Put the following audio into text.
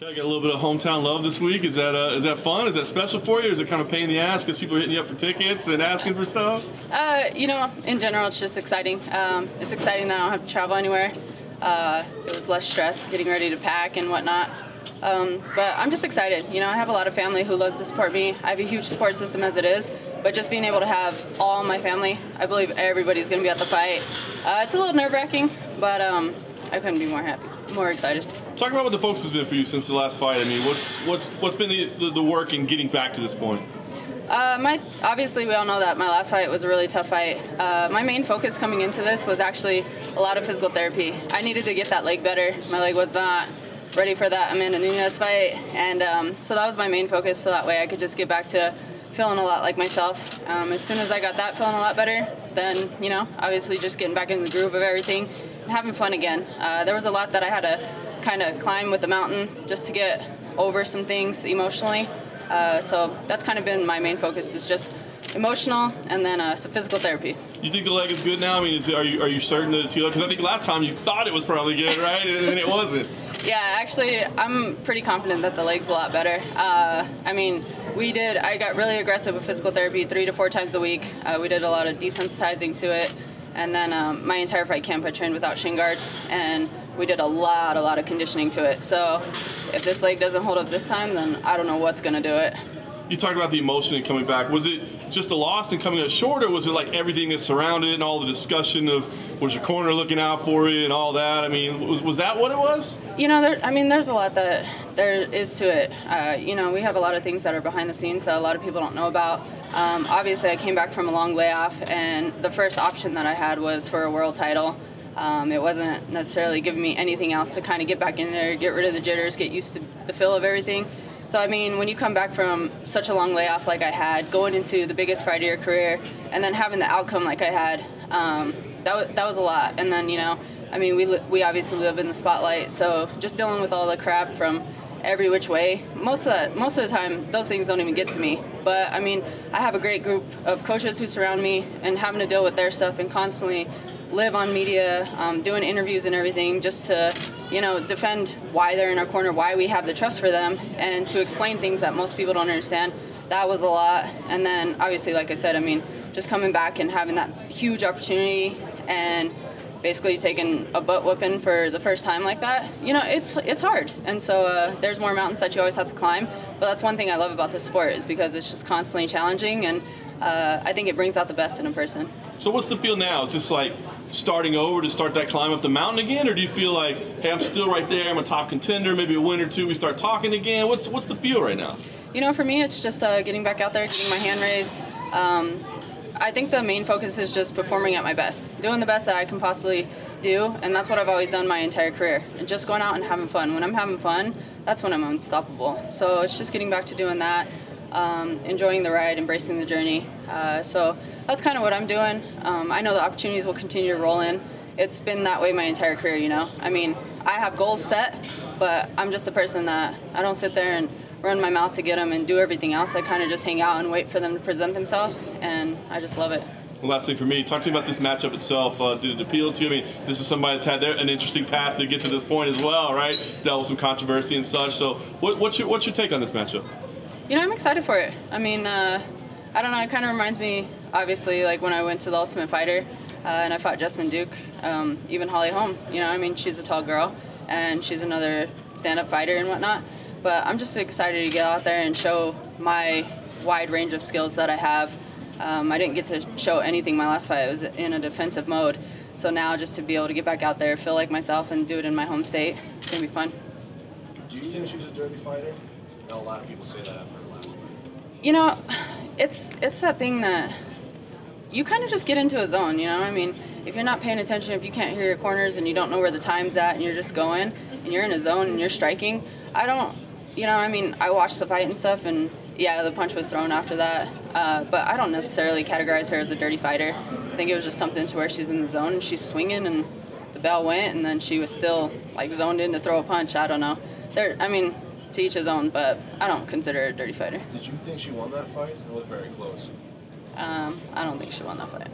I got a little bit of hometown love this week. Is that fun? Is that special for you? Or is it kind of pain in the ass because people are hitting you up for tickets and asking for stuff? You know, in general, it's just exciting. It's exciting that I don't have to travel anywhere. It was less stress getting ready to pack and whatnot. But I'm just excited. You know, I have a lot of family who loves to support me. I have a huge support system as it is, but just being able to have all my family, I believe everybody's going to be at the fight. It's a little nerve-wracking, but I couldn't be more happy, more excited. Talk about what the focus has been for you since the last fight. I mean, what's been the work in getting back to this point? Obviously, we all know that my last fight was a really tough fight. My main focus coming into this was actually a lot of physical therapy. I needed to get that leg better. My leg was not ready for that Amanda Nunes fight, and so that was my main focus, so that way I could just get back to feeling a lot like myself. As soon as I got that feeling a lot better, then, you know, obviously just getting back in the groove of everything and having fun again. There was a lot that I had to kind of climb with the mountain just to get over some things emotionally. So that's kind of been my main focus, is just emotional and then some physical therapy. You think the leg is good now? I mean, are you certain that it's healed? Because I think last time you thought it was probably good, right? And it wasn't. Yeah, actually, I'm pretty confident that the leg's a lot better. I mean, I got really aggressive with physical therapy 3 to 4 times a week. We did a lot of desensitizing to it. And then my entire fight camp I trained without shin guards, and we did a lot of conditioning to it. So if this leg doesn't hold up this time, then I don't know what's going to do it. You talked about the emotion and coming back. Was it just a loss and coming up short, or was it like everything that surrounded it and all the discussion of was your corner looking out for you and all that? I mean, was that what it was? You know, there's a lot that there is to it. You know, we have a lot of things that are behind the scenes that a lot of people don't know about. Obviously, I came back from a long layoff, and the first option that I had was for a world title. It wasn't necessarily giving me anything else to kind of get back in there, get rid of the jitters, get used to the feel of everything. So, I mean, when you come back from such a long layoff like I had, going into the biggest fight of your career, and then having the outcome like I had, that was a lot. And then, you know, I mean, we obviously live in the spotlight, so just dealing with all the crap from every which way, most of the time, those things don't even get to me. But, I mean, I have a great group of coaches who surround me, and having to deal with their stuff and constantly live on media, doing interviews and everything, just to, you know, defend why they're in our corner, why we have the trust for them, and to explain things that most people don't understand. That was a lot. And then, obviously, like I said, I mean, just coming back and having that huge opportunity and basically taking a butt whooping for the first time like that, you know, it's hard. And so there's more mountains that you always have to climb. But that's one thing I love about this sport, is because it's just constantly challenging, and I think it brings out the best in a person. So what's the feel now? Is this like starting over to start that climb up the mountain again, or do you feel like, hey, I'm still right there, I'm a top contender, maybe a win or two, we start talking again? What's the feel right now? You know, for me, it's just getting back out there, getting my hand raised. I think the main focus is just performing at my best, doing the best that I can possibly do, and that's what I've always done my entire career, and just going out and having fun. When I'm having fun, that's when I'm unstoppable. So it's just getting back to doing that, enjoying the ride, embracing the journey. So that's kind of what I'm doing. I know the opportunities will continue to roll in. It's been that way my entire career, you know. I mean, I have goals set, but I'm just a person that I don't sit there and run my mouth to get them and do everything else. I kind of just hang out and wait for them to present themselves, and I just love it. Well, last thing for me, talk to me about this matchup itself. Did it appeal to you? I mean, this is somebody that's had an interesting path to get to this point as well, right? Dealt with some controversy and such. So what's your take on this matchup? You know, I'm excited for it. I mean, I don't know, it kind of reminds me, obviously, like when I went to the Ultimate Fighter and I fought Jessamine Duke, even Holly Holm. You know, I mean, she's a tall girl, and she's another stand-up fighter and whatnot. But I'm just excited to get out there and show my wide range of skills that I have. I didn't get to show anything my last fight. I was in a defensive mode. So now just to be able to get back out there, feel like myself, and do it in my home state, it's going to be fun. Do you think she's a dirty fighter? I know a lot of people say that after the last fight. You know, it's that thing that you kind of just get into a zone, you know? I mean, if you're not paying attention, if you can't hear your corners and you don't know where the time's at and you're just going and you're in a zone and you're striking, you know, I mean, I watched the fight and stuff, and yeah, the punch was thrown after that, but I don't necessarily categorize her as a dirty fighter. I think it was just something to where she's in the zone and she's swinging and the bell went, and then she was still like zoned in to throw a punch. I don't know. I mean, to each his own, but I don't consider her a dirty fighter. Did you think she won that fight? It was very close. I don't think she won that fight.